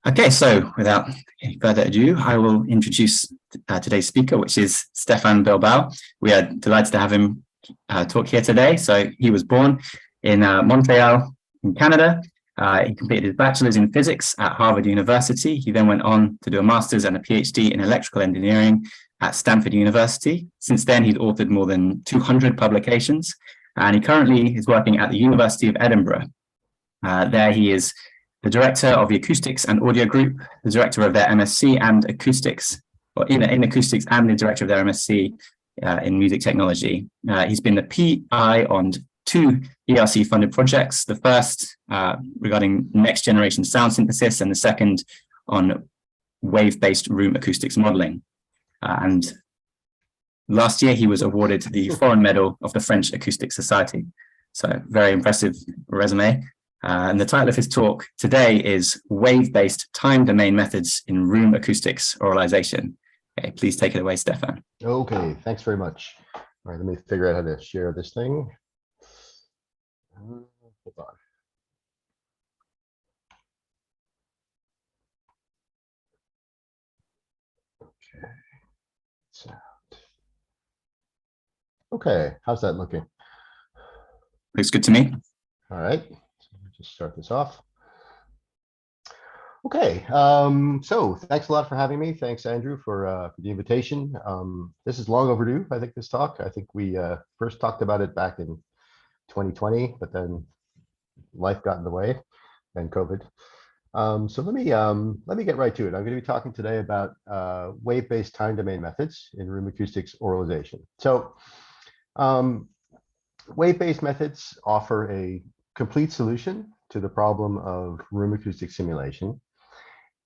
Okay, so without any further ado, I will introduce today's speaker, which is Stefan Bilbao. We are delighted to have him talk here today. So he was born in Montreal, in Canada. He completed his bachelor's in physics at Harvard University. He then went on to do a master's and a PhD in electrical engineering at Stanford University. Since then, he's authored more than 200 publications, and he currently is working at the University of Edinburgh. There he is the director of the Acoustics and Audio Group, the director of their MSc and Acoustics, or in Acoustics, and the director of their MSc in Music Technology. He's been the PI on 2 ERC-funded projects, the first regarding next-generation sound synthesis, and the second on wave-based room acoustics modeling. And last year, he was awarded the Foreign Medal of the French Acoustic Society. So very impressive resume. And the title of his talk today is Wave-Based Time Domain Methods in Room Acoustics Auralisation. Okay, please take it away, Stefan. Okay, thanks very much. All right, let me figure out how to share this thing. Hold on. Okay, sound. Okay, how's that looking? Looks good to me. All right, so let me just start this off. Okay, so thanks a lot for having me. Thanks, Andrew, for the invitation. This is long overdue, I think, this talk. I think we first talked about it back in 2020, but then life got in the way and COVID. So let me get right to it. I'm going to be talking today about wave-based time domain methods in room acoustics auralisation. So wave-based methods offer a complete solution to the problem of room acoustic simulation.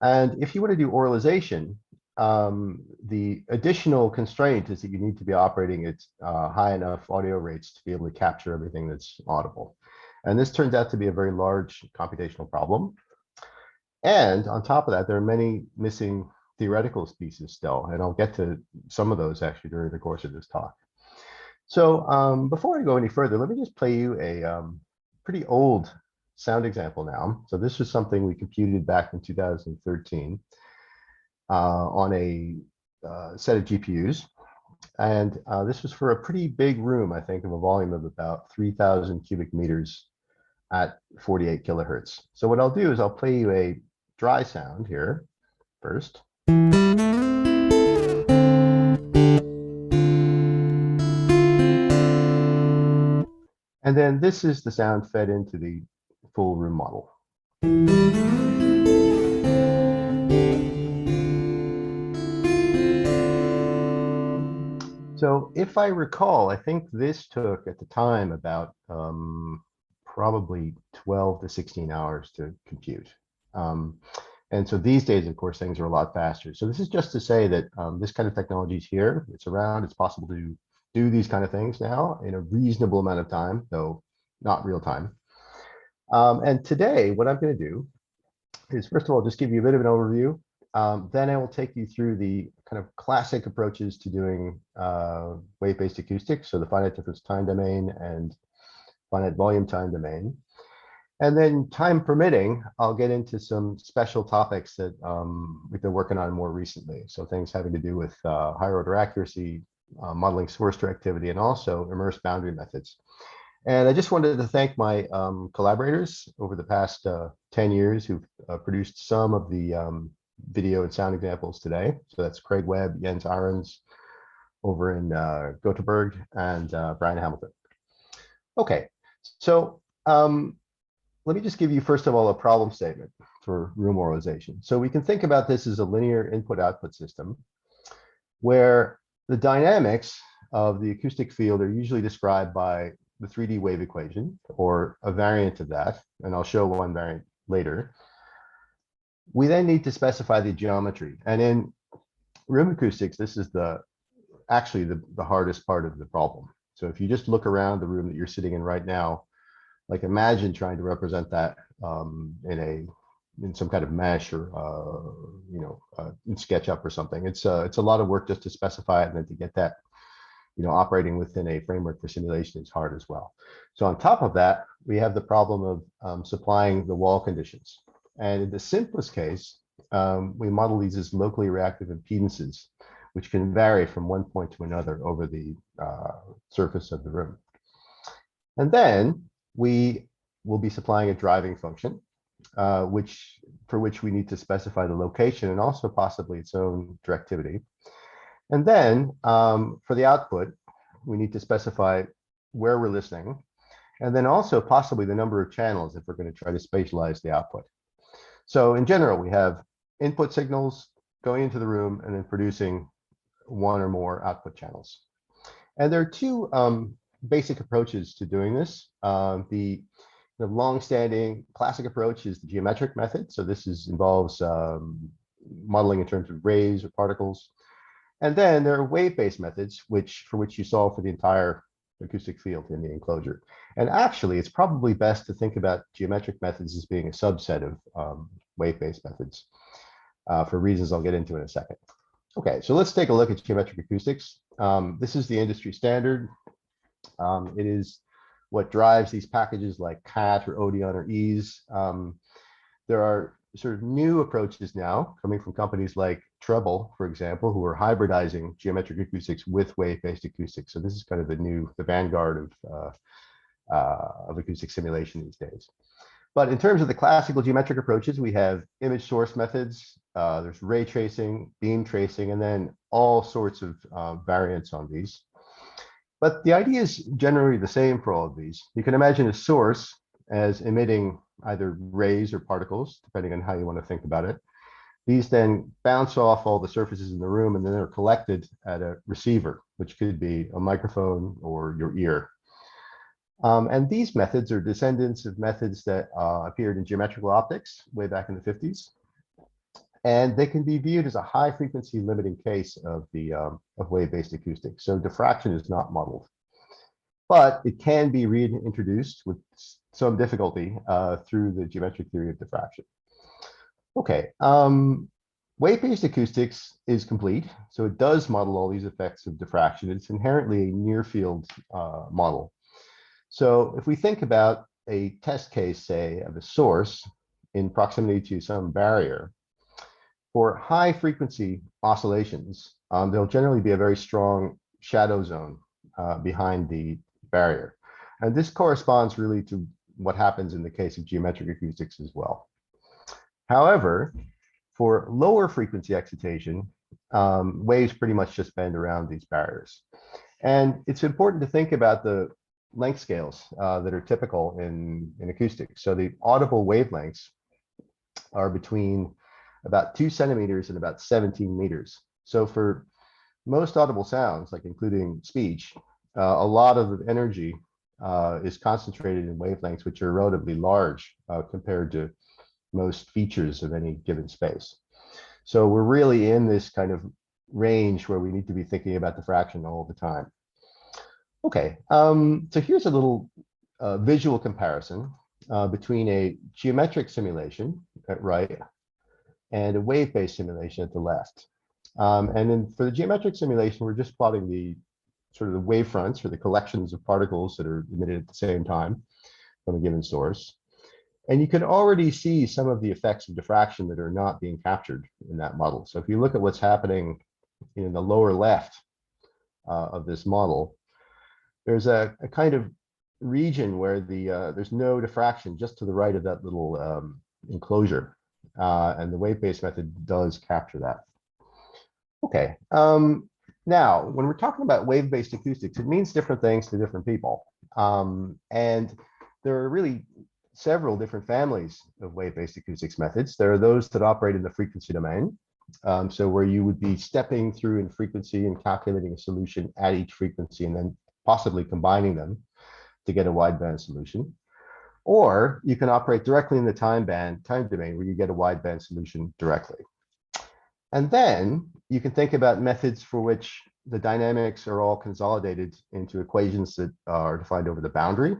And if you want to do auralisation, the additional constraint is that you need to be operating at high enough audio rates to be able to capture everything that's audible. And this turns out to be a very large computational problem. And on top of that, there are many missing theoretical pieces still, and I'll get to some of those actually during the course of this talk. So before I go any further, let me just play you a pretty old sound example now. So this was something we computed back in 2013 on a set of GPUs. And this was for a pretty big room, I think, of a volume of about 3,000 cubic meters at 48 kilohertz. So what I'll do is I'll play you a dry sound here first. And then this is the sound fed into the full room model. So if I recall, I think this took at the time about probably 12 to 16 hours to compute. And so these days, of course, things are a lot faster. So this is just to say that this kind of technology is here, it's around, it's possible to do these kind of things now in a reasonable amount of time, though not real time. And today, what I'm going to do is, first of all, just give you a bit of an overview. Then I will take you through the kind of classic approaches to doing wave-based acoustics, so the finite difference time domain and finite volume time domain. And then, time permitting, I'll get into some special topics that we've been working on more recently. So things having to do with higher order accuracy, modeling source directivity, and also immersed boundary methods. And I just wanted to thank my collaborators over the past 10 years who've produced some of the video and sound examples today. So that's Craig Webb, Jens Ahrens over in Gothenburg, and Brian Hamilton. Okay, so let me just give you, first of all, a problem statement for room auralisation. So we can think about this as a linear input-output system where the dynamics of the acoustic field are usually described by the 3D wave equation or a variant of that, and I'll show one variant later. We then need to specify the geometry. And in room acoustics, this is actually the hardest part of the problem. So if you just look around the room that you're sitting in right now, like imagine trying to represent that in some kind of mesh or in SketchUp or something. It's a lot of work just to specify it, and then to get that operating within a framework for simulation is hard as well. So on top of that, we have the problem of supplying the wall conditions. And in the simplest case, we model these as locally reactive impedances, which can vary from one point to another over the surface of the room. And then we will be supplying a driving function, for which we need to specify the location and also possibly its own directivity. And then for the output, we need to specify where we're listening, and then also possibly the number of channels if we're going to try to spatialize the output. So in general, we have input signals going into the room and then producing one or more output channels. And there are two basic approaches to doing this. The long-standing classic approach is the geometric method. So this involves modeling in terms of rays or particles. And then there are wave-based methods, for which you solve for the entire acoustic field in the enclosure. And actually, it's probably best to think about geometric methods as being a subset of wave-based methods for reasons I'll get into in a second. Okay, so let's take a look at geometric acoustics. This is the industry standard. It is what drives these packages like CAT or Odeon or EASE. There are sort of new approaches now coming from companies like Treble, for example, who are hybridizing geometric acoustics with wave-based acoustics. So this is kind of the vanguard of acoustic simulation these days. But in terms of the classical geometric approaches, we have image source methods, there's ray tracing, beam tracing, and then all sorts of variants on these. But the idea is generally the same for all of these. You can imagine a source as emitting either rays or particles, depending on how you want to think about it. These then bounce off all the surfaces in the room, and then they're collected at a receiver, which could be a microphone or your ear. And these methods are descendants of methods that appeared in geometrical optics way back in the 50s. And they can be viewed as a high frequency limiting case of wave-based acoustics. So diffraction is not modeled, but it can be reintroduced with some difficulty through the geometric theory of diffraction. Okay, wave-based acoustics is complete. So it does model all these effects of diffraction. It's inherently a near field model. So if we think about a test case, say, of a source in proximity to some barrier, for high frequency oscillations, there'll generally be a very strong shadow zone behind the barrier. And this corresponds really to what happens in the case of geometric acoustics as well. However, for lower frequency excitation, waves pretty much just bend around these barriers. And it's important to think about the length scales that are typical in acoustics. So the audible wavelengths are between about 2 centimeters and about 17 meters. So for most audible sounds, like including speech, a lot of the energy is concentrated in wavelengths which are relatively large compared to most features of any given space. So we're really in this kind of range where we need to be thinking about diffraction all the time. Okay, so here's a little visual comparison between a geometric simulation at right and a wave-based simulation at the left. And then for the geometric simulation, we're just plotting the sort of the wavefronts or the collections of particles that are emitted at the same time from a given source. And you can already see some of the effects of diffraction that are not being captured in that model. So if you look at what's happening in the lower left of this model, there's a kind of region where there's no diffraction just to the right of that little enclosure. And the wave-based method does capture that. Okay, now when we're talking about wave-based acoustics, it means different things to different people. And there are really several different families of wave-based acoustics methods. There are those that operate in the frequency domain. So where you would be stepping through in frequency and calculating a solution at each frequency and then possibly combining them to get a wideband solution. Or you can operate directly in the time domain where you get a wideband solution directly. And then you can think about methods for which the dynamics are all consolidated into equations that are defined over the boundary.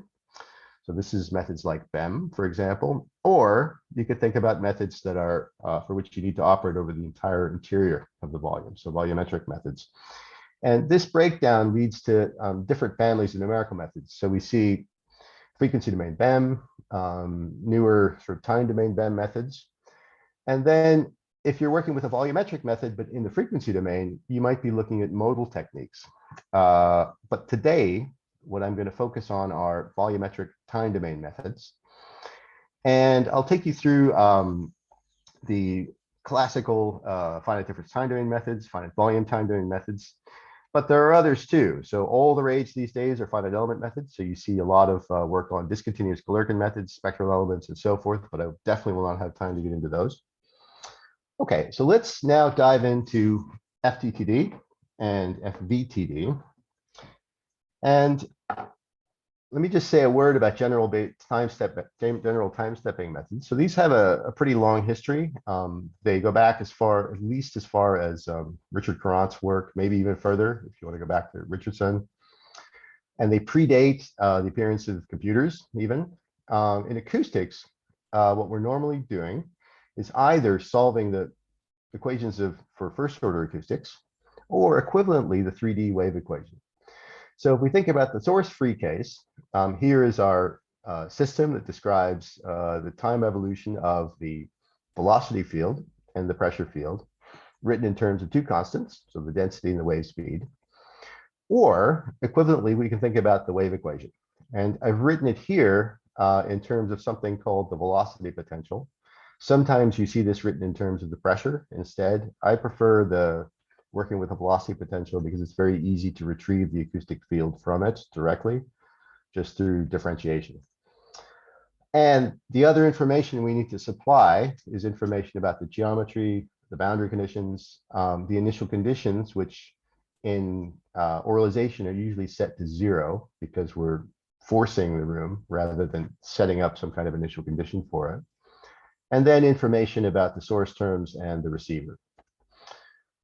So this is methods like BEM, for example, or you could think about methods that are for which you need to operate over the entire interior of the volume, so volumetric methods. And this breakdown leads to different families of numerical methods. So we see frequency domain BEM, newer sort of time domain BEM methods. And then if you're working with a volumetric method, but in the frequency domain, you might be looking at modal techniques. But today, what I'm going to focus on are volumetric time domain methods. And I'll take you through the classical finite difference time domain methods, finite volume time domain methods, but there are others too. So all the rage these days are finite element methods. So you see a lot of work on discontinuous Galerkin methods, spectral elements, and so forth, but I definitely will not have time to get into those. Okay, so let's now dive into FDTD and FVTD. And let me just say a word about general time stepping methods. So these have a pretty long history. They go back at least as far as Richard Courant's work, maybe even further if you want to go back to Richardson. And they predate the appearance of computers even. In acoustics, what we're normally doing is either solving the equations for first order acoustics or equivalently the 3D wave equation. So if we think about the source-free case, here is our system that describes the time evolution of the velocity field and the pressure field, written in terms of two constants, so the density and the wave speed. Or equivalently, we can think about the wave equation. And I've written it here in terms of something called the velocity potential. Sometimes you see this written in terms of the pressure instead. I prefer working with a velocity potential because it's very easy to retrieve the acoustic field from it directly, just through differentiation. And the other information we need to supply is information about the geometry, the boundary conditions, the initial conditions, which in auralization are usually set to 0 because we're forcing the room rather than setting up some kind of initial condition for it. And then information about the source terms and the receiver.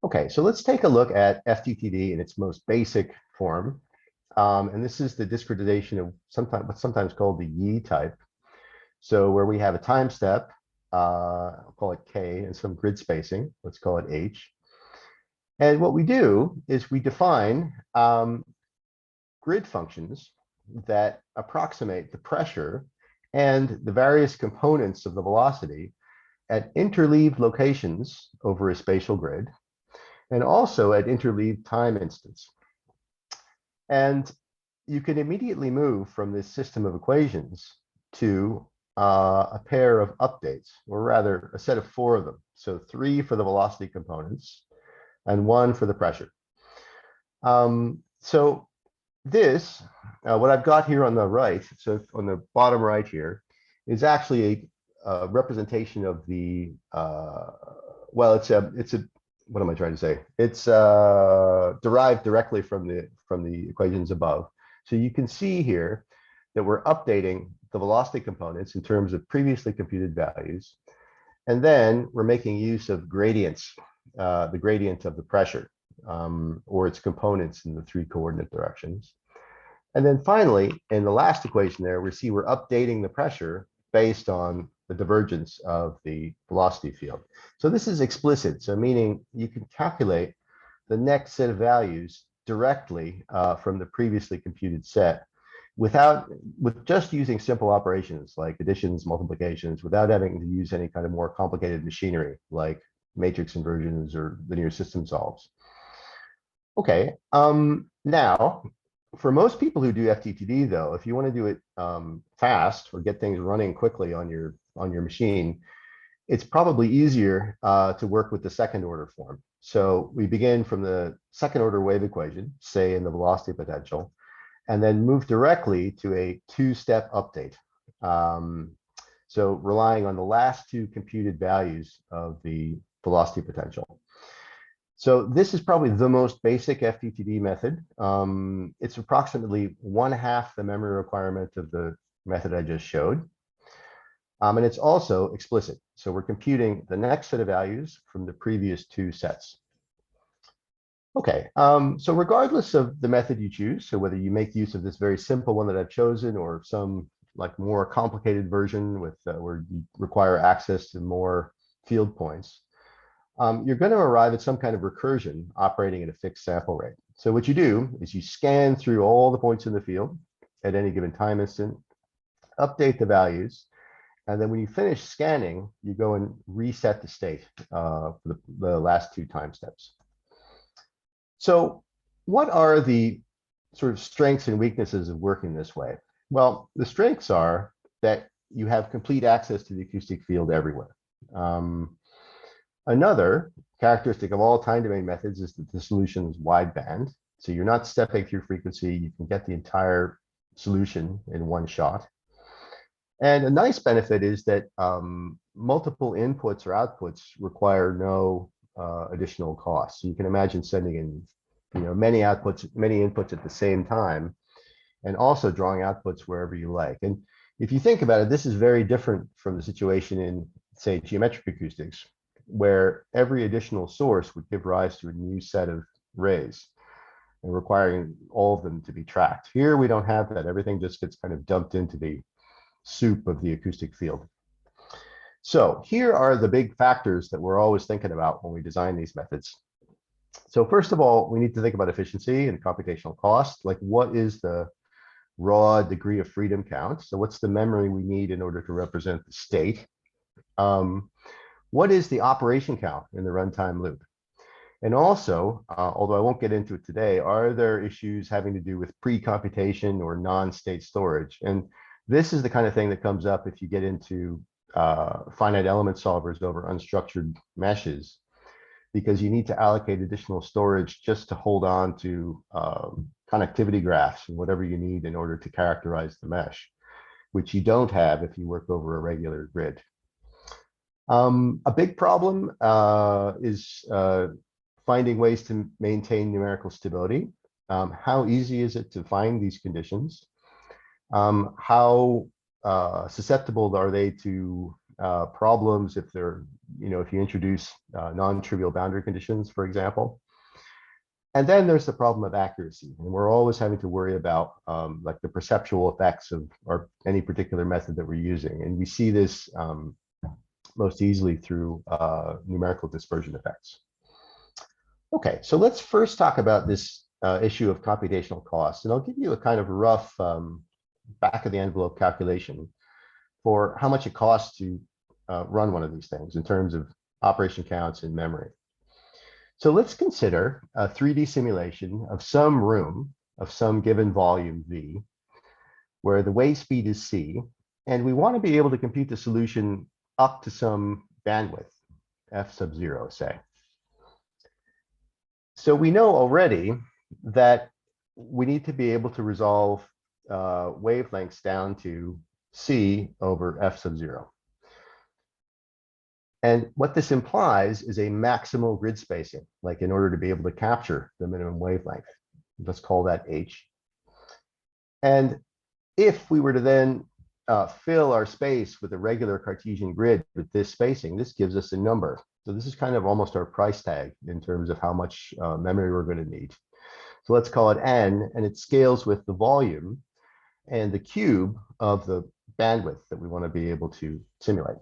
Okay, so let's take a look at FDTD in its most basic form. And this is the discretization of what's sometimes called the Yi type. So where we have a time step, I'll call it K, and some grid spacing, let's call it H. And what we do is we define grid functions that approximate the pressure and the various components of the velocity at interleaved locations over a spatial grid, and also at interleaved time instants. And you can immediately move from this system of equations to a pair of updates, or rather a set of 4 of them. So 3 for the velocity components and 1 for the pressure. So this, what I've got here on the right, so on the bottom right here, is actually a representation of the, well, it's a, what am I trying to say? It's derived directly from the equations above. So you can see here that we're updating the velocity components in terms of previously computed values. And then we're making use of gradients, the gradient of the pressure, or its components in the 3 coordinate directions. And then finally, in the last equation there, we see we're updating the pressure based on the divergence of the velocity field. So this is explicit, so meaning you can calculate the next set of values directly from the previously computed set with just using simple operations like additions, multiplications, without having to use any kind of more complicated machinery like matrix inversions or linear system solves. Okay, now, for most people who do FTTD, though, if you want to do it fast or get things running quickly on your machine, it's probably easier to work with the second order form. So we begin from the second order wave equation, say in the velocity potential, and then move directly to a 2-step update. So relying on the last 2 computed values of the velocity potential. So this is probably the most basic FTTD method. It's approximately 1/2 the memory requirement of the method I just showed. And it's also explicit. So we're computing the next set of values from the previous 2 sets. Okay, so regardless of the method you choose, so whether you make use of this very simple one that I've chosen or some like more complicated version with where you require access to more field points, you're going to arrive at some kind of recursion operating at a fixed sample rate. So what you do is you scan through all the points in the field at any given time instant, update the values, And then when you finish scanning, you go and reset the state for the last two time steps. So what are the sort of strengths and weaknesses of working this way? Well, the strengths are that you have complete access to the acoustic field everywhere. Another characteristic of all time domain methods is that the solution is wideband. So you're not stepping through frequency. You can get the entire solution in one shot. And a nice benefit is that multiple inputs or outputs require no additional cost. So you can imagine sending in, many inputs at the same time, and also drawing outputs wherever you like. And if you think about it, this is very different from the situation in, say, geometric acoustics, where every additional source would give rise to a new set of rays and requiring all of them to be tracked. Here we don't have that. Everything just gets kind of dumped into the soup of the acoustic field. So here are the big factors that we're always thinking about when we design these methods. So first of all, we need to think about efficiency and computational cost. Like, what is the raw degree of freedom count? So what's the memory we need in order to represent the state? What is the operation count in the runtime loop? And also, although I won't get into it today, are there issues having to do with pre-computation or non-state storage? And this is the kind of thing that comes up if you get into finite element solvers over unstructured meshes, because you need to allocate additional storage just to hold on to connectivity graphs and whatever you need in order to characterize the mesh, which you don't have if you work over a regular grid. A big problem is finding ways to maintain numerical stability. How easy is it to find these conditions? How susceptible are they to problems if they're, if you introduce non-trivial boundary conditions, for example? And then there's the problem of accuracy. And we're always having to worry about like the perceptual effects of any particular method that we're using. And we see this most easily through numerical dispersion effects. Okay, so let's first talk about this issue of computational cost. And I'll give you a kind of rough back of the envelope calculation for how much it costs to run one of these things in terms of operation counts and memory. So let's consider a 3D simulation of some room of some given volume V, where the wave speed is c, and we want to be able to compute the solution up to some bandwidth, f sub 0, say. So we know already that we need to be able to resolve wavelengths down to c over f sub 0. And what this implies is a maximal grid spacing, like in order to be able to capture the minimum wavelength. Let's call that h. And if we were to then fill our space with a regular Cartesian grid with this spacing, this gives us a number. So this is kind of almost our price tag in terms of how much memory we're going to need. So let's call it n, and it scales with the volume and the cube of the bandwidth that we want to be able to simulate.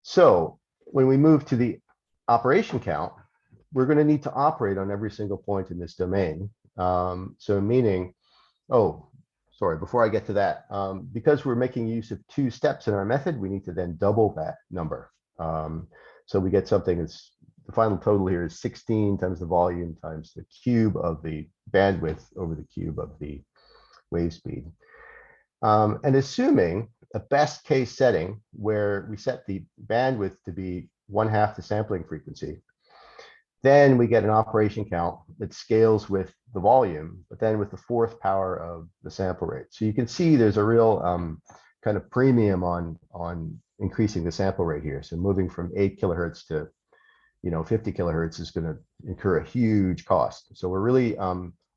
So when we move to the operation count, we're going to need to operate on every single point in this domain. So meaning, before I get to that, because we're making use of 2 steps in our method, we need to then double that number. So we get something that's, the final total here is 16 times the volume times the cube of the bandwidth over the cube of the wave speed. And assuming a best case setting where we set the bandwidth to be 1/2 the sampling frequency, then we get an operation count that scales with the volume, but then with the 4th power of the sample rate. So you can see there's a real kind of premium on increasing the sample rate here. So moving from 8 kilohertz to 50 kilohertz is going to incur a huge cost. So we're really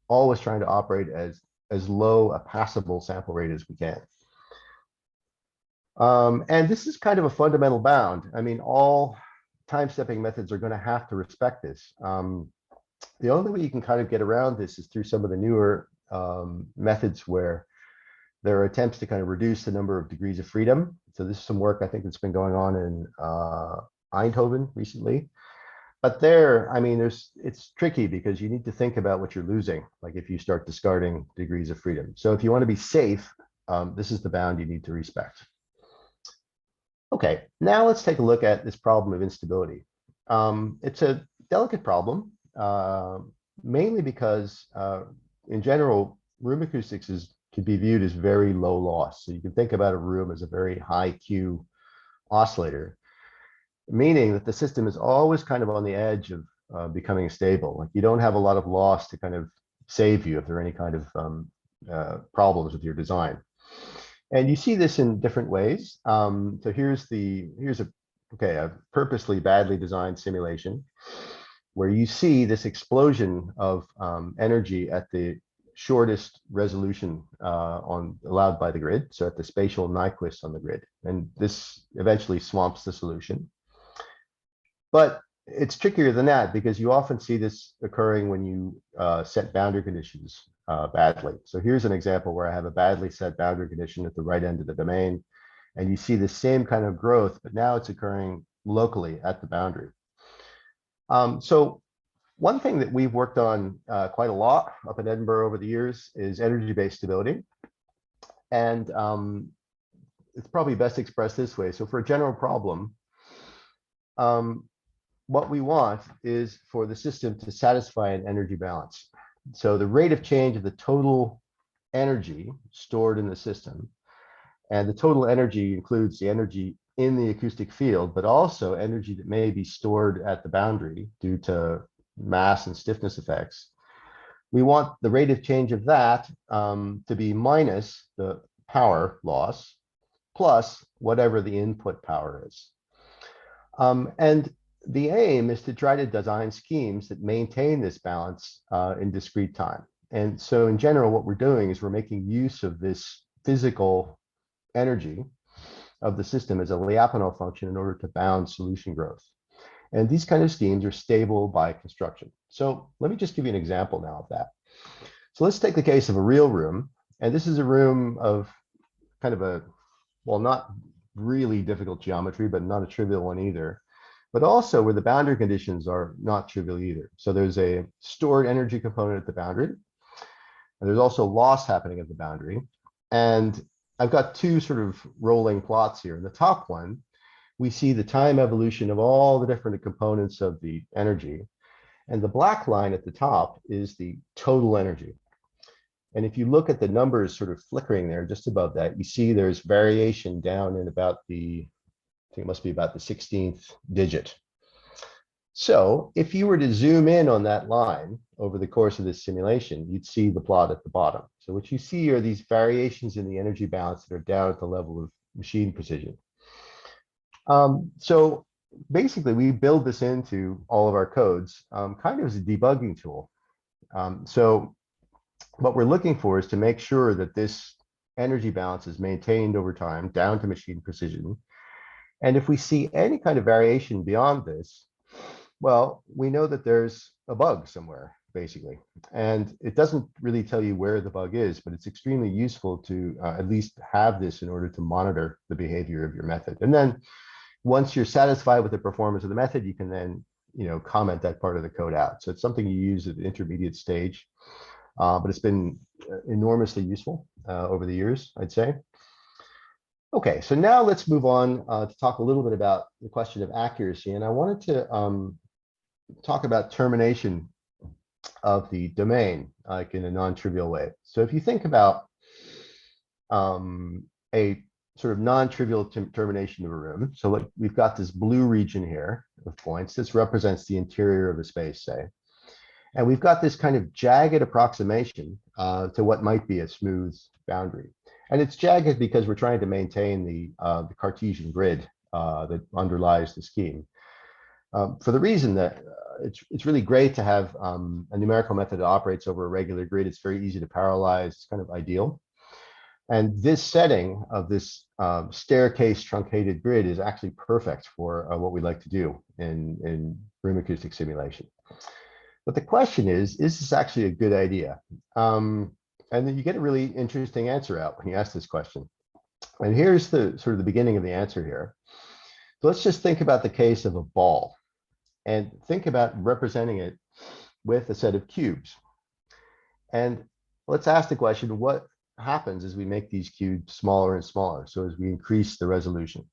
always trying to operate as low a passable sample rate as we can. And this is kind of a fundamental bound. I mean, all time stepping methods are going to have to respect this. The only way you can kind of get around this is through some of the newer methods where there are attempts to kind of reduce the number of degrees of freedom. So this is some work I think that's been going on in Eindhoven recently. But there, I mean, it's tricky because you need to think about what you're losing, like if you start discarding degrees of freedom. So if you want to be safe, this is the bound you need to respect. Okay, now let's take a look at this problem of instability. It's a delicate problem, mainly because in general, room acoustics can be viewed as very low loss. So you can think about a room as a very high Q oscillator, meaning that the system is always kind of on the edge of becoming stable. Like you don't have a lot of loss to kind of save you if there are any kind of problems with your design. And you see this in different ways. So here's a purposely badly designed simulation where you see this explosion of energy at the shortest resolution allowed by the grid, so at the spatial Nyquist on the grid. And this eventually swamps the solution. But it's trickier than that because you often see this occurring when you set boundary conditions badly. So here's an example where I have a badly set boundary condition at the right end of the domain, and you see the same kind of growth, but now it's occurring locally at the boundary. So one thing that we've worked on quite a lot up in Edinburgh over the years is energy-based stability. And it's probably best expressed this way. So for a general problem, what we want is for the system to satisfy an energy balance. So the rate of change of the total energy stored in the system, and the total energy includes the energy in the acoustic field, but also energy that may be stored at the boundary due to mass and stiffness effects. We want the rate of change of that to be minus the power loss plus whatever the input power is. And the aim is to try to design schemes that maintain this balance in discrete time. And so in general, what we're doing is we're making use of this physical energy of the system as a Lyapunov function in order to bound solution growth. And these kind of schemes are stable by construction. So let me just give you an example now of that. So let's take the case of a real room. And this is a room of kind of a, well, not really difficult geometry, but not a trivial one either, but also where the boundary conditions are not trivial either. So there's a stored energy component at the boundary, and there's also loss happening at the boundary. And I've got two sort of rolling plots here. In the top one, we see the time evolution of all the different components of the energy. And the black line at the top is the total energy. And if you look at the numbers sort of flickering there just above that, you see there's variation down in about the, I think it must be about the 16th digit. So if you were to zoom in on that line over the course of this simulation, you'd see the plot at the bottom. So what you see are these variations in the energy balance that are down at the level of machine precision. So basically, we build this into all of our codes kind of as a debugging tool. So what we're looking for is to make sure that this energy balance is maintained over time down to machine precision. And if we see any kind of variation beyond this, well, we know that there's a bug somewhere, basically. And it doesn't really tell you where the bug is, but it's extremely useful to at least have this in order to monitor the behavior of your method. And then once you're satisfied with the performance of the method, you can then, comment that part of the code out. So it's something you use at the intermediate stage, but it's been enormously useful over the years, I'd say. Okay, so now let's move on to talk a little bit about the question of accuracy. And I wanted to talk about termination of the domain, like in a non-trivial way. So if you think about a sort of non-trivial termination of a room, so like we've got this blue region here of points. This represents the interior of a space, say. And we've got this kind of jagged approximation to what might be a smooth boundary. And it's jagged because we're trying to maintain the Cartesian grid that underlies the scheme. For the reason that it's really great to have a numerical method that operates over a regular grid. It's very easy to parallelize. It's kind of ideal. And this setting of this staircase truncated grid is actually perfect for what we like to do in room acoustic simulation. But the question is this actually a good idea? And then you get a really interesting answer out when you ask this question. And here's the sort of the beginning of the answer here. So let's just think about the case of a ball and think about representing it with a set of cubes. And let's ask the question, what happens as we make these cubes smaller and smaller? So as we increase the resolution.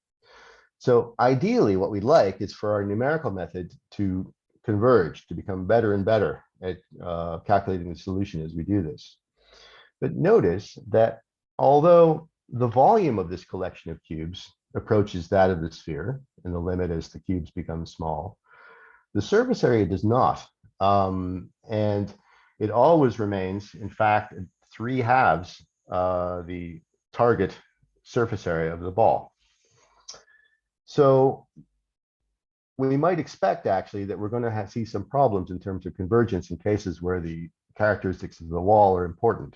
So ideally, what we'd like is for our numerical method to converge, to become better and better at calculating the solution as we do this. But notice that although the volume of this collection of cubes approaches that of the sphere in the limit as the cubes become small, the surface area does not. And it always remains, in fact, 3/2 the target surface area of the ball. So we might expect actually that we're going to see some problems in terms of convergence in cases where the characteristics of the wall are important.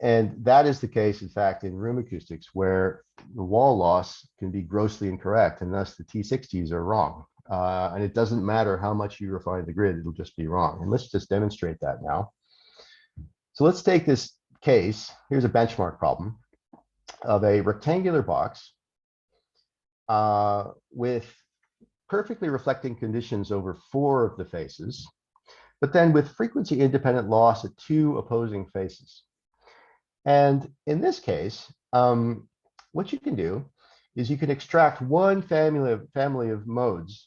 And that is the case, in fact, in room acoustics, where the wall loss can be grossly incorrect, and thus the T60s are wrong. And it doesn't matter how much you refine the grid, it'll just be wrong. And let's just demonstrate that now. So let's take this case. Here's a benchmark problem of a rectangular box with perfectly reflecting conditions over 4 of the faces, but then with frequency independent loss at 2 opposing faces. And in this case, what you can do is you can extract one family of modes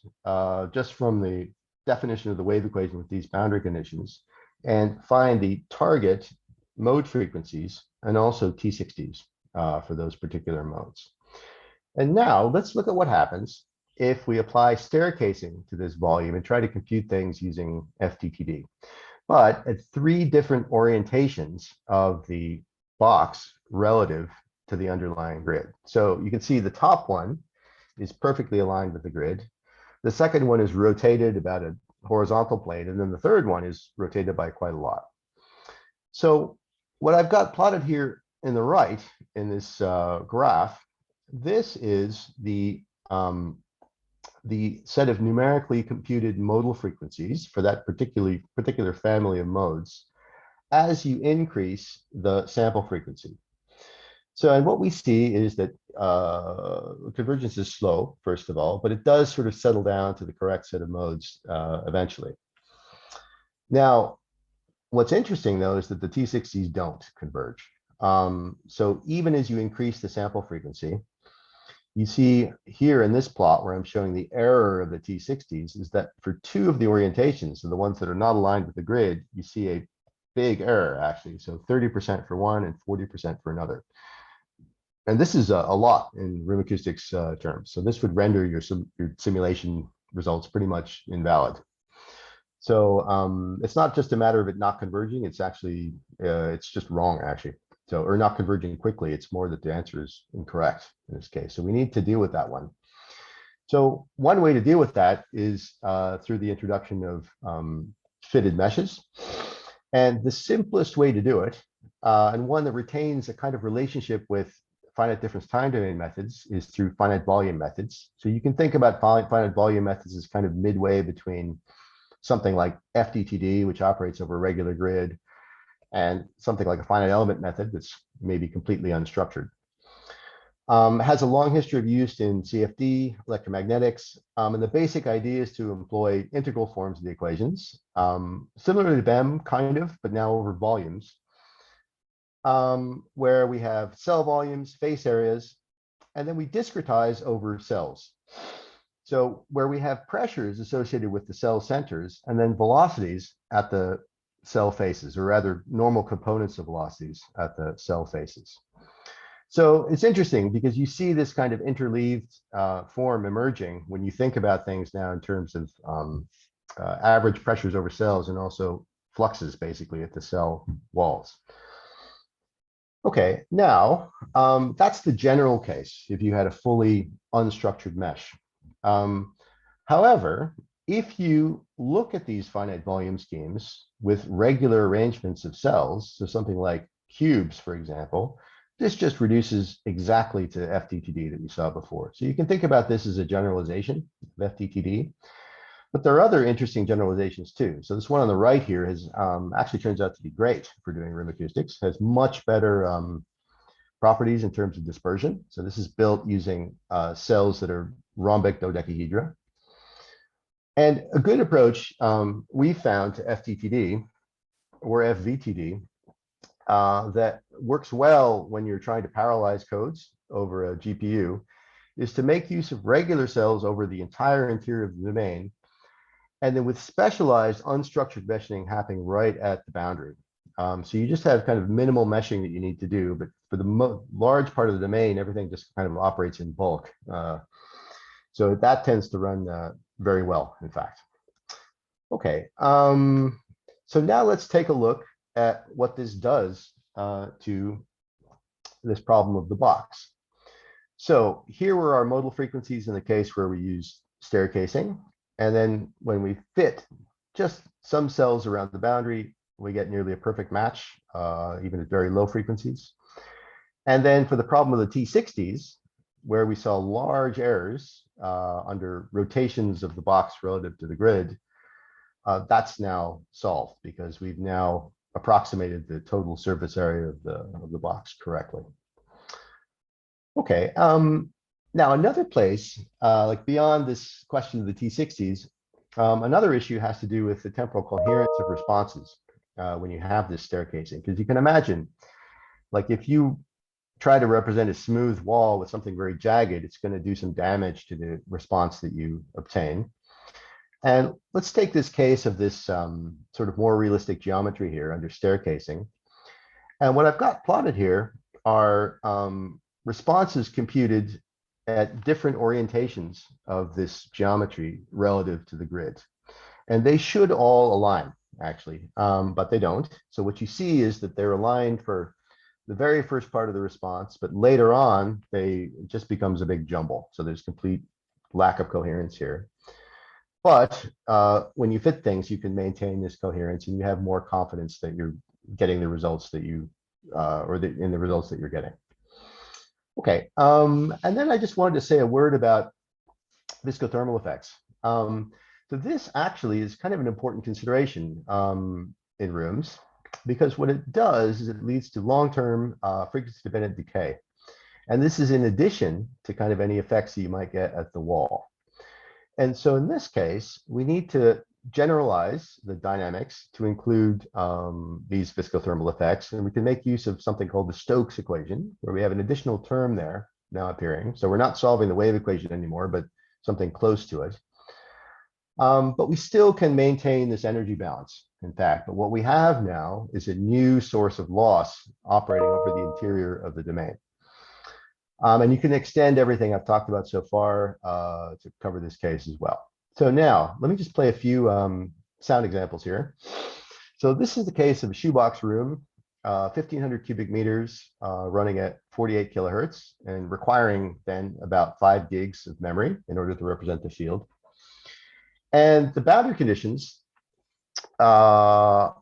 just from the definition of the wave equation with these boundary conditions, and find the target mode frequencies and also T60s for those particular modes. And now let's look at what happens if we apply staircasing to this volume and try to compute things using FDTD, but at 3 different orientations of the box relative to the underlying grid. So you can see the top one is perfectly aligned with the grid. The second one is rotated about a horizontal plane, and then the third one is rotated by quite a lot. So what I've got plotted here in the right in this graph, this is the set of numerically computed modal frequencies for that particular family of modes as you increase the sample frequency. So, and what we see is that convergence is slow, first of all, but it does sort of settle down to the correct set of modes eventually. Now, what's interesting, though, is that the T60s don't converge. So even as you increase the sample frequency, you see here in this plot where I'm showing the error of the T60s is that for 2 of the orientations, so the ones that are not aligned with the grid, you see a big error actually. So 30% for one and 40% for another. And this is a lot in room acoustics terms. So this would render your simulation results pretty much invalid. So it's not just a matter of it not converging. It's actually, it's just wrong actually. So, or not converging quickly. It's more that the answer is incorrect in this case. So we need to deal with that one. So one way to deal with that is through the introduction of fitted meshes. And the simplest way to do it, and one that retains a kind of relationship with finite difference time domain methods, is through finite volume methods. So you can think about finite volume methods as kind of midway between something like FDTD, which operates over a regular grid, and something like a finite element method that's maybe completely unstructured. Has a long history of use in CFD, electromagnetics, and the basic idea is to employ integral forms of the equations, similar to BEM, kind of, but now over volumes, where we have cell volumes, face areas, and then we discretize over cells. So where we have pressures associated with the cell centers, and then velocities at the cell faces, or rather normal components of velocities at the cell faces. So it's interesting because you see this kind of interleaved form emerging when you think about things now in terms of average pressures over cells and also fluxes basically at the cell walls. Okay, now that's the general case if you had a fully unstructured mesh. However, if you look at these finite volume schemes with regular arrangements of cells, so something like cubes, for example, this just reduces exactly to FDTD that we saw before. So you can think about this as a generalization of FDTD, but there are other interesting generalizations too. So this one on the right here has actually turns out to be great for doing room acoustics, has much better properties in terms of dispersion. So this is built using cells that are rhombic dodecahedra. And a good approach we found to FDTD or FVTD that works well when you're trying to parallelize codes over a GPU is to make use of regular cells over the entire interior of the domain, and then with specialized unstructured meshing happening right at the boundary. So you just have kind of minimal meshing that you need to do, but for the large part of the domain, everything just kind of operates in bulk. So that tends to run very well, in fact. Okay, so now let's take a look at what this does to this problem of the box. So here were our modal frequencies in the case where we use staircasing. And then when we fit just some cells around the boundary, we get nearly a perfect match, even at very low frequencies. And then for the problem of the T60s, where we saw large errors under rotations of the box relative to the grid, that's now solved because we've now approximated the total surface area of the box correctly. Okay, now another place, like beyond this question of the T60s, another issue has to do with the temporal coherence of responses when you have this staircasing, because you can imagine, like if you try to represent a smooth wall with something very jagged, it's going to do some damage to the response that you obtain. And let's take this case of this sort of more realistic geometry here under staircasing. And what I've got plotted here are responses computed at different orientations of this geometry relative to the grid. And they should all align, actually, but they don't. So what you see is that they're aligned for the very first part of the response, but later on, it just becomes a big jumble. So there's complete lack of coherence here. But when you fit things, you can maintain this coherence and you have more confidence that you're getting the results that you, in the results that you're getting. Okay, and then I just wanted to say a word about viscothermal effects. So this actually is kind of an important consideration in rooms, because what it does is it leads to long-term frequency-dependent decay. And this is in addition to kind of any effects that you might get at the wall. And so in this case, we need to generalize the dynamics to include these viscothermal effects. And we can make use of something called the Stokes equation, where we have an additional term there now appearing. So we're not solving the wave equation anymore, but something close to it. But we still can maintain this energy balance, in fact. But what we have now is a new source of loss operating over the interior of the domain. And you can extend everything I've talked about so far to cover this case as well. So now, let me just play a few sound examples here. So this is the case of a shoebox room, 1,500 cubic meters, running at 48 kilohertz, and requiring then about 5 gigs of memory in order to represent the field. And the boundary conditions are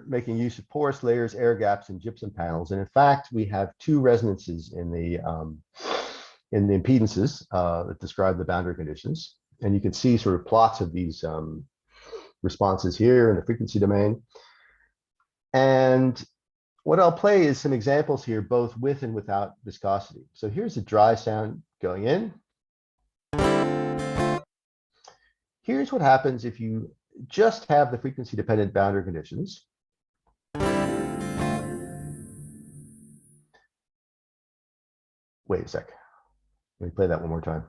making use of porous layers, air gaps, and gypsum panels. And in fact, we have 2 resonances in the impedances that describe the boundary conditions. And you can see sort of plots of these responses here in the frequency domain. And what I'll play is some examples here, both with and without viscosity. So here's a dry sound going in. Here's what happens if you just have the frequency dependent boundary conditions. Wait a sec. Let me play that one more time.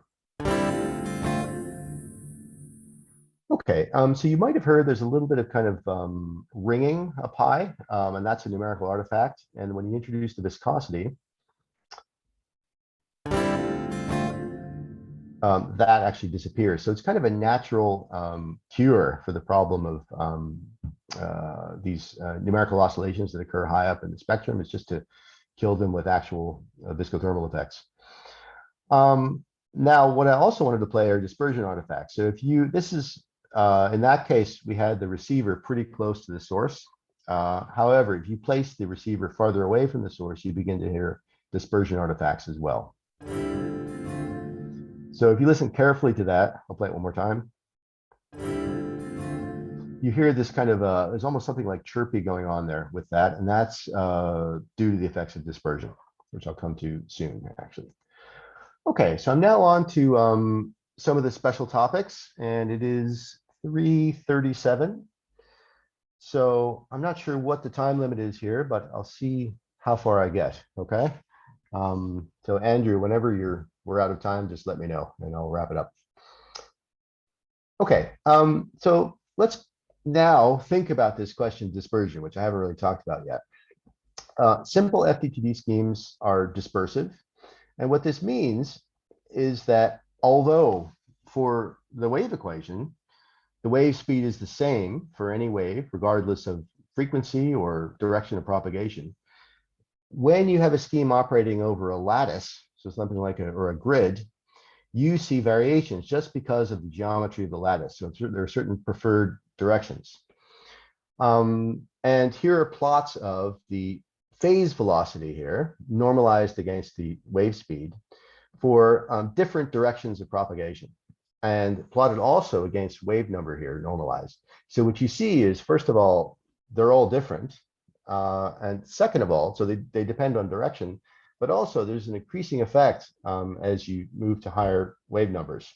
Okay, so you might have heard there's a little bit of kind of ringing up high, and that's a numerical artifact. And when you introduce the viscosity, that actually disappears. So it's kind of a natural cure for the problem of these numerical oscillations that occur high up in the spectrum. It's just to kill them with actual viscothermal effects. Now, what I also wanted to play are dispersion artifacts. So if you, this is, in that case, we had the receiver pretty close to the source. However, if you place the receiver farther away from the source, you begin to hear dispersion artifacts as well. So if you listen carefully to that, I'll play it one more time. You hear this kind of, there's almost something like chirpy going on there with that, and that's due to the effects of dispersion, which I'll come to soon, actually. Okay, so I'm now on to some of the special topics, and it is 3:37. So I'm not sure what the time limit is here, but I'll see how far I get, okay? So Andrew, whenever you're we're out of time, just let me know and I'll wrap it up. Okay, so let's now think about this question of dispersion, which I haven't really talked about yet. Simple FDTD schemes are dispersive. And what this means is that although for the wave equation, the wave speed is the same for any wave, regardless of frequency or direction of propagation, when you have a scheme operating over a lattice, so something like a grid, you see variations just because of the geometry of the lattice. So there are certain preferred directions. And here are plots of the phase velocity here, normalized against the wave speed for different directions of propagation, and plotted also against wave number here, normalized. So what you see is, first of all, they're all different. And second of all, so they depend on direction, but also there's an increasing effect as you move to higher wave numbers.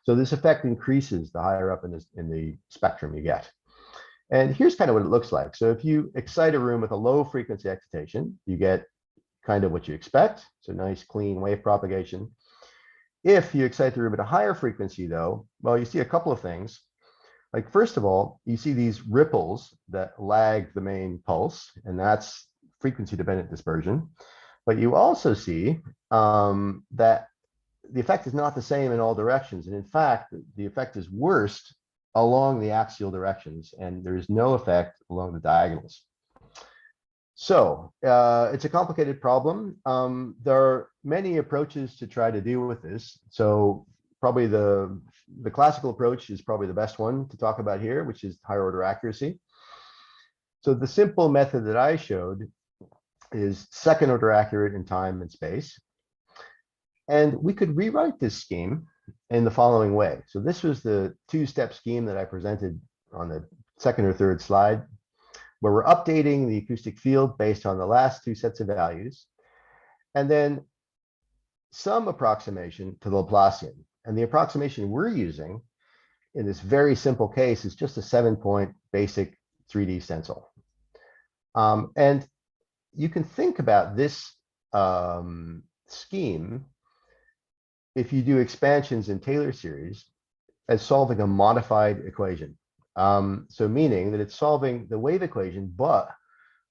So this effect increases the higher up in the spectrum you get. And here's kind of what it looks like. So if you excite a room with a low frequency excitation, you get kind of what you expect. So nice, clean wave propagation. If you excite the room at a higher frequency, though, well, you see a couple of things. Like, first of all, you see these ripples that lag the main pulse, and that's frequency-dependent dispersion. But you also see that the effect is not the same in all directions. And in fact, the effect is worst along the axial directions, and there is no effect along the diagonals. So it's a complicated problem. There are many approaches to try to deal with this. So probably the classical approach is probably the best one to talk about here, which is higher order accuracy. So the simple method that I showed is second order accurate in time and space. And we could rewrite this scheme in the following way. So this was the two-step scheme that I presented on the second or third slide, where we're updating the acoustic field based on the last two sets of values, and then some approximation to the Laplacian. And the approximation we're using in this very simple case is just a 7-point basic 3D stencil. And you can think about this scheme, if you do expansions in Taylor series, as solving a modified equation. So meaning that it's solving the wave equation, but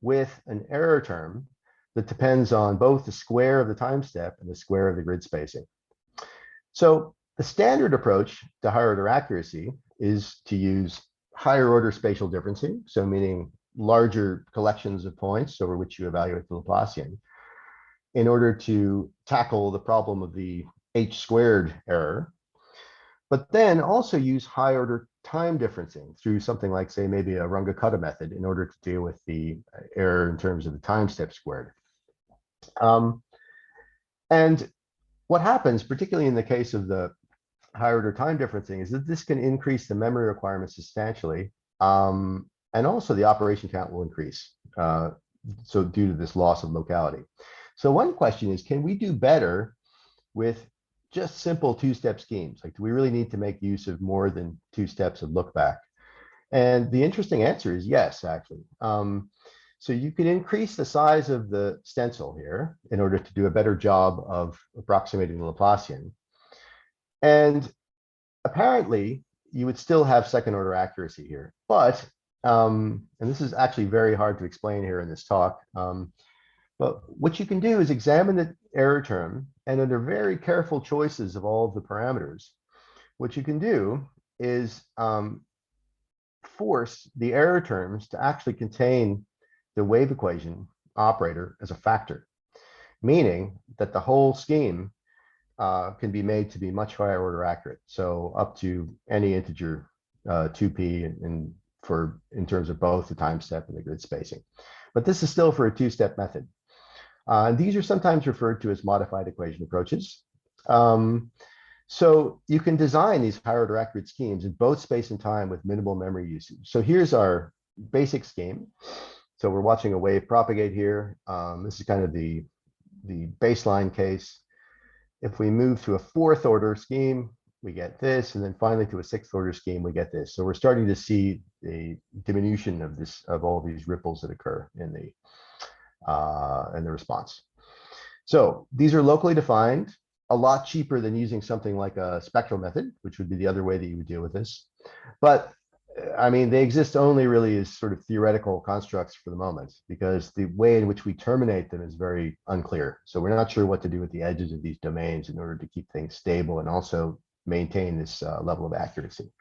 with an error term that depends on both the square of the time step and the square of the grid spacing. So the standard approach to higher order accuracy is to use higher order spatial differencing, so meaning larger collections of points over which you evaluate the Laplacian, in order to tackle the problem of the h squared error, but then also use high order time differencing through something like, say, maybe a Runge-Kutta method in order to deal with the error in terms of the time step squared. And what happens, particularly in the case of the higher order time differencing, is that this can increase the memory requirements substantially, and also the operation count will increase, so due to this loss of locality. So one question is, can we do better with just simple two-step schemes? Like, do we really need to make use of more than 2 steps of look back? And the interesting answer is yes, actually. So you can increase the size of the stencil here in order to do a better job of approximating the Laplacian. And apparently, you would still have second order accuracy here. But, and this is actually very hard to explain here in this talk, but what you can do is examine the error term, and under very careful choices of all of the parameters, what you can do is force the error terms to actually contain the wave equation operator as a factor, meaning that the whole scheme can be made to be much higher order accurate. So up to any integer 2p in terms of both the time step and the grid spacing. But this is still for a 2-step method. And these are sometimes referred to as modified equation approaches. So you can design these higher order accurate schemes in both space and time with minimal memory usage. So here's our basic scheme. So we're watching a wave propagate here. This is kind of the baseline case. If we move to a 4th order scheme, we get this, and then finally to a 6th order scheme, we get this. So we're starting to see the diminution of all these ripples that occur in the response. So these are locally defined. a lot cheaper than using something like a spectral method, which would be the other way that you would deal with this. But I mean, they exist only really as sort of theoretical constructs for the moment, because the way in which we terminate them is very unclear. So we're not sure what to do with the edges of these domains in order to keep things stable and also maintain this level of accuracy.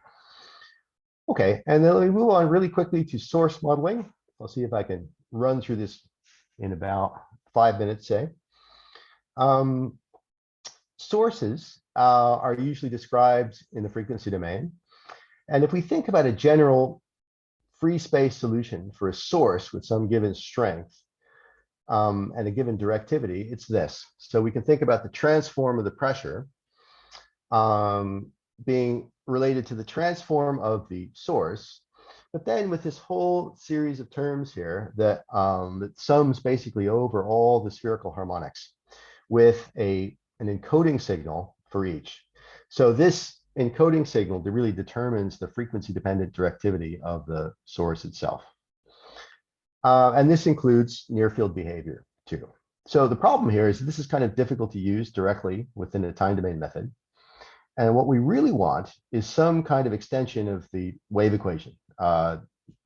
Okay, and then we move on really quickly to source modeling. I'll see if I can run through this in about 5 minutes, say. Sources are usually described in the frequency domain. And if we think about a general free space solution for a source with some given strength and a given directivity, it's this. So we can think about the transform of the pressure being related to the transform of the source, but then with this whole series of terms here that, that sums basically over all the spherical harmonics with an encoding signal for each. So this encoding signal that really determines the frequency dependent directivity of the source itself. And this includes near field behavior too. So the problem here is this is kind of difficult to use directly within a time domain method. And what we really want is some kind of extension of the wave equation,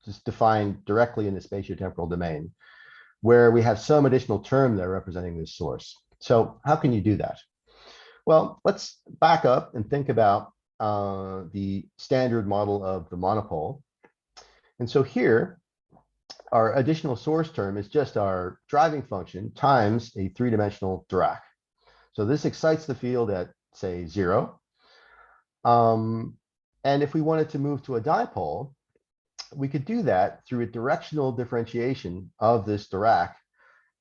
just defined directly in the spatiotemporal domain, where we have some additional term there representing this source. So how can you do that? Well, let's back up and think about the standard model of the monopole. And so here, our additional source term is just our driving function times a three-dimensional Dirac. So this excites the field at, say, 0. And if we wanted to move to a dipole, we could do that through a directional differentiation of this Dirac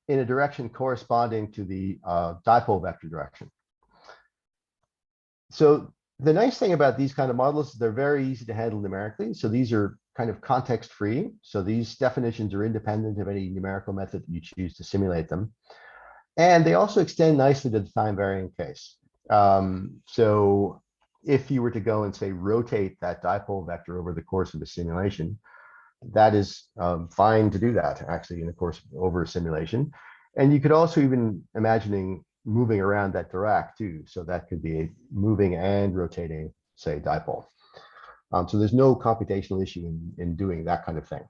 in a direction corresponding to the dipole vector direction. So the nice thing about these kind of models is they're very easy to handle numerically. So these are kind of context free. So these definitions are independent of any numerical method that you choose to simulate them. And they also extend nicely to the time varying case. So if you were to go and say rotate that dipole vector over the course of a simulation, that is fine to do that actually in the course of over a simulation. And you could also even imagining moving around that Dirac too. So that could be a moving and rotating, say, dipole. So there's no computational issue in doing that kind of thing.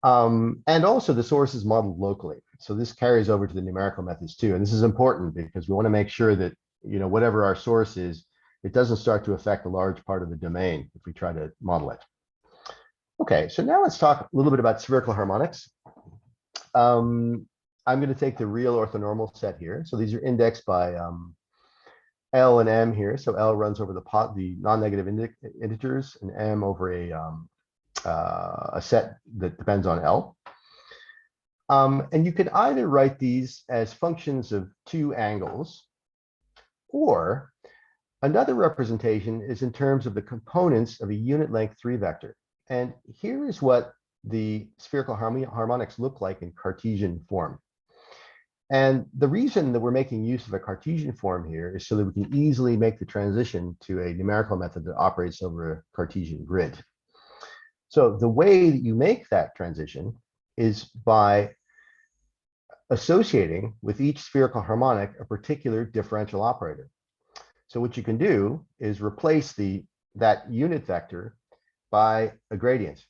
And also the source is modeled locally. So this carries over to the numerical methods too. And this is important because we want to make sure that, you know, whatever our source is, it doesn't start to affect a large part of the domain if we try to model it. Okay, so now let's talk a little bit about spherical harmonics. I'm going to take the real orthonormal set here. So these are indexed by L and M here. So L runs over the non-negative integers and M over a set that depends on L. And you can either write these as functions of two angles, or another representation is in terms of the components of a unit length 3 vector. And here is what the spherical harmonics look like in Cartesian form. And the reason that we're making use of a Cartesian form here is so that we can easily make the transition to a numerical method that operates over a Cartesian grid. So the way that you make that transition is by associating with each spherical harmonic a particular differential operator. So what you can do is replace that unit vector by a gradient.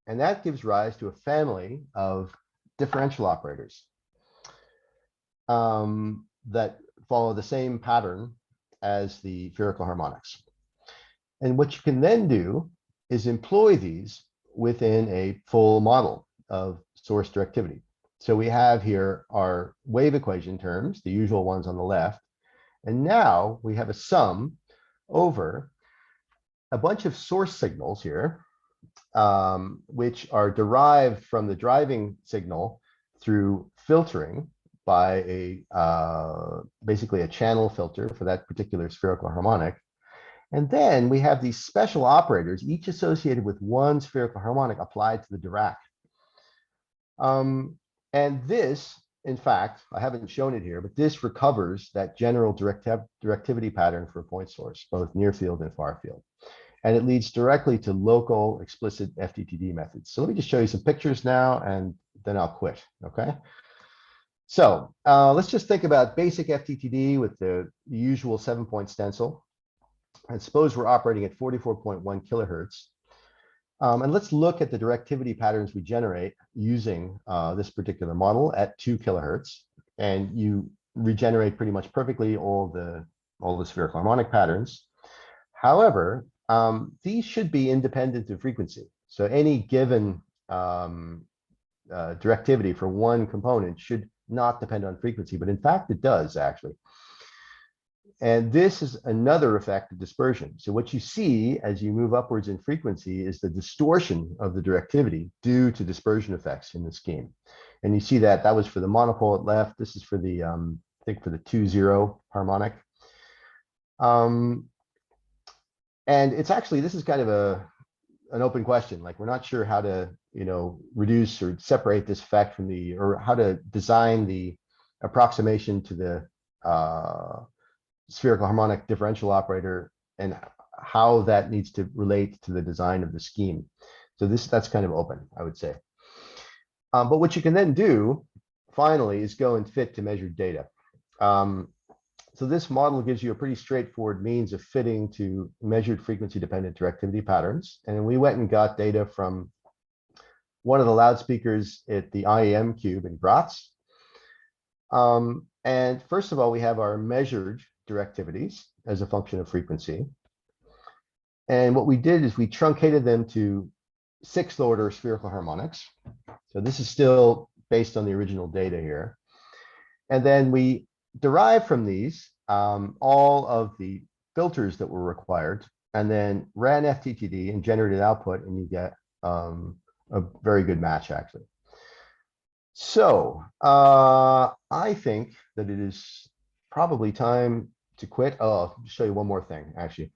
And that gives rise to a family of differential operators that follow the same pattern as the spherical harmonics. And what you can then do is employ these within a full model of source directivity. So we have here our wave equation terms, the usual ones on the left. And now we have a sum over a bunch of source signals here, which are derived from the driving signal through filtering by basically a channel filter for that particular spherical harmonic. And then we have these special operators, each associated with one spherical harmonic applied to the Dirac. And this, in fact, I haven't shown it here, but this recovers that general directivity pattern for a point source, both near field and far field. And it leads directly to local explicit FDTD methods. So let me just show you some pictures now, and then I'll quit, okay? So let's just think about basic FTTD with the usual 7-point stencil. And suppose we're operating at 44.1 kilohertz. And let's look at the directivity patterns we generate using this particular model at 2 kilohertz. And you regenerate pretty much perfectly all the spherical harmonic patterns. However, these should be independent of frequency. So any given directivity for one component should not depend on frequency, but in fact it does actually. And this is another effect of dispersion. So what you see as you move upwards in frequency is the distortion of the directivity due to dispersion effects in the scheme. And you see that was for the monopole at left. This is for the, I think for the 2-0 harmonic. And it's actually, this is kind of an open question. Like we're not sure how to, reduce or separate this effect from or how to design the approximation to the spherical harmonic differential operator and how that needs to relate to the design of the scheme. So that's kind of open, I would say. But what you can then do finally is go and fit to measured data. So this model gives you a pretty straightforward means of fitting to measured frequency dependent directivity patterns. And we went and got data from one of the loudspeakers at the IEM cube in Graz. And first of all, we have our measured directivities as a function of frequency. And what we did is we truncated them to 6th order spherical harmonics. So this is still based on the original data here. And then we derived from these all of the filters that were required and then ran FTTD and generated output, and you get a very good match actually. So I think that it is probably time to quit. Oh, I'll show you one more thing, actually.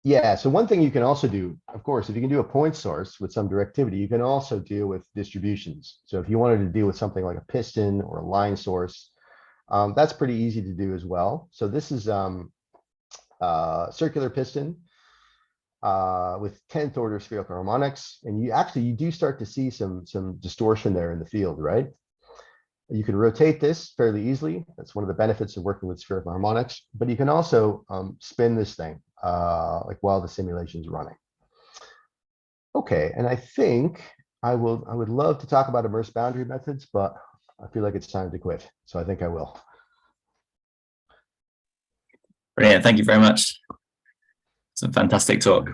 Yeah, so one thing you can also do, of course, if you can do a point source with some directivity, you can also deal with distributions. So if you wanted to deal with something like a piston or a line source, that's pretty easy to do as well. So this is circular piston with 10th order spherical harmonics, and you do start to see some distortion there in the field, right? You can rotate this fairly easily. That's one of the benefits of working with spherical harmonics, but you can also spin this thing like while the simulation is running. Okay, and I think I would love to talk about immersed boundary methods, but I feel like it's time to quit. So I think I will. Brilliant, thank you very much. It's a fantastic talk.